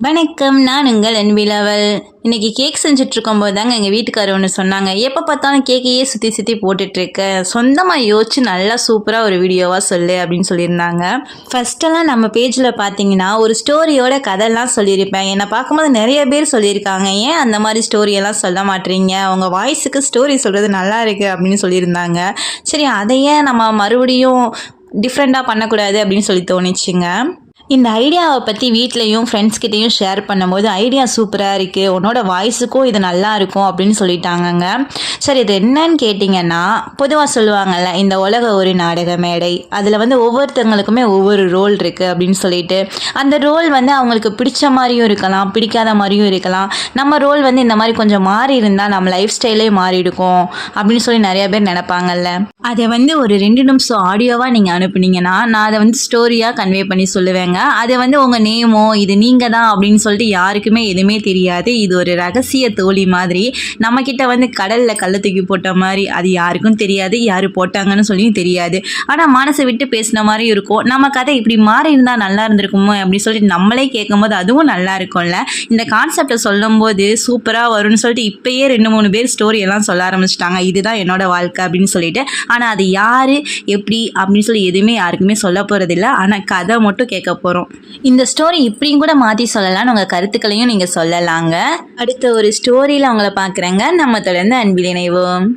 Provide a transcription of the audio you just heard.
வணக்கம். நான் உங்கள் அன்பிலவள். இன்னைக்கு கேக் செஞ்சுட்டு இருக்கும்போது தாங்க எங்கள் வீட்டுக்காரர் ஒன்று சொன்னாங்க. எப்போ பார்த்தாலும் கேக்கையே சுற்றி சுற்றி போட்டுட்ருக்க, சொந்தமாக யோசிச்சு நல்லா சூப்பராக ஒரு வீடியோவாக சொல்லு அப்படின்னு சொல்லியிருந்தாங்க. ஃபஸ்ட்டெல்லாம் நம்ம பேஜில் பார்த்தீங்கன்னா ஒரு ஸ்டோரியோட கதையெல்லாம் சொல்லியிருப்பேன். என்னை பார்க்கும்போது நிறைய பேர் சொல்லியிருக்காங்க, ஏன் அந்த மாதிரி ஸ்டோரியெல்லாம் சொல்ல மாட்டீங்க, உங்கள் வாய்ஸுக்கு ஸ்டோரி சொல்கிறது நல்லா இருக்குது அப்படின்னு சொல்லியிருந்தாங்க. சரி, அதையே நம்ம மறுபடியும் டிஃப்ரெண்ட்டாக பண்ணக்கூடாது அப்படின்னு சொல்லி தோணுச்சுங்க. இந்த ஐடியாவை பற்றி வீட்லேயும் ஃப்ரெண்ட்ஸ்கிட்டையும் ஷேர் பண்ணும்போது ஐடியா சூப்பராக இருக்குது, உன்னோட வாய்ஸுக்கும் இது நல்லா இருக்கும் அப்படின்னு சொல்லிட்டாங்கங்க. சரி, இது என்னன்னு கேட்டிங்கன்னா, பொதுவாக சொல்லுவாங்கள்ல, இந்த உலக ஒரு நாடக மேடை, அதில் ஒவ்வொருத்தவங்களுக்குமே ஒவ்வொரு ரோல் இருக்குது அப்படின்னு சொல்லிட்டு, அந்த ரோல் அவங்களுக்கு பிடிச்ச மாதிரியும் இருக்கலாம், பிடிக்காத மாதிரியும் இருக்கலாம். நம்ம ரோல் இந்த மாதிரி கொஞ்சம் மாறி இருந்தால் நம்ம லைஃப் ஸ்டைலே மாறி இருக்கும் அப்படின்னு சொல்லி நிறைய பேர் நினைப்பாங்கல்ல. அதை ஒரு 2 நிமிஷம் ஆடியோவாக நீங்கள் அனுப்புனீங்கன்னா நான் அதை ஸ்டோரியாக கன்வே பண்ணி சொல்லுவேங்க. அது உங்கள் நேமோ இது நீங்கள் தான் அப்படின்னு சொல்லிட்டு யாருக்குமே எதுவுமே தெரியாது. இது ஒரு ரகசிய தோழி மாதிரி, நம்மக்கிட்ட கடலில் கள்ள தூக்கி போட்ட மாதிரி, அது யாருக்கும் தெரியாது, யார் போட்டாங்கன்னு சொல்லியும் தெரியாது. ஆனால் மனசை விட்டு பேசின மாதிரி இருக்கும். நம்ம கதை இப்படி மாறி இருந்தால் நல்லா இருந்திருக்குமோ அப்படின்னு சொல்லிட்டு நம்மளே கேட்கும்போது அதுவும் நல்லா இருக்கும்ல. இந்த கான்செப்டை சொல்லும்போது சூப்பராக வரும்னு சொல்லிட்டு இப்போயே 2-3 பேர் ஸ்டோரி எல்லாம் சொல்ல ஆரம்பிச்சிட்டாங்க, இதுதான் என்னோட வாழ்க்கை அப்படின்னு சொல்லிட்டு. ஆனால் அது யார் எப்படி அப்படின்னு சொல்லி எதுவுமே யாருக்குமே சொல்ல போகிறதில்ல. ஆனால் கதை மட்டும் கேட்க போகிறோம். இந்த ஸ்டோரி இப்படியும் கூட மாற்றி சொல்லலாம்னு உங்கள் கருத்துக்களையும் நீங்கள் சொல்லலாங்க. அடுத்த ஒரு ஸ்டோரியில் உங்களை பார்க்குறேங்க. நம்ம தொடர்ந்து அன்பில் இணைவோம்.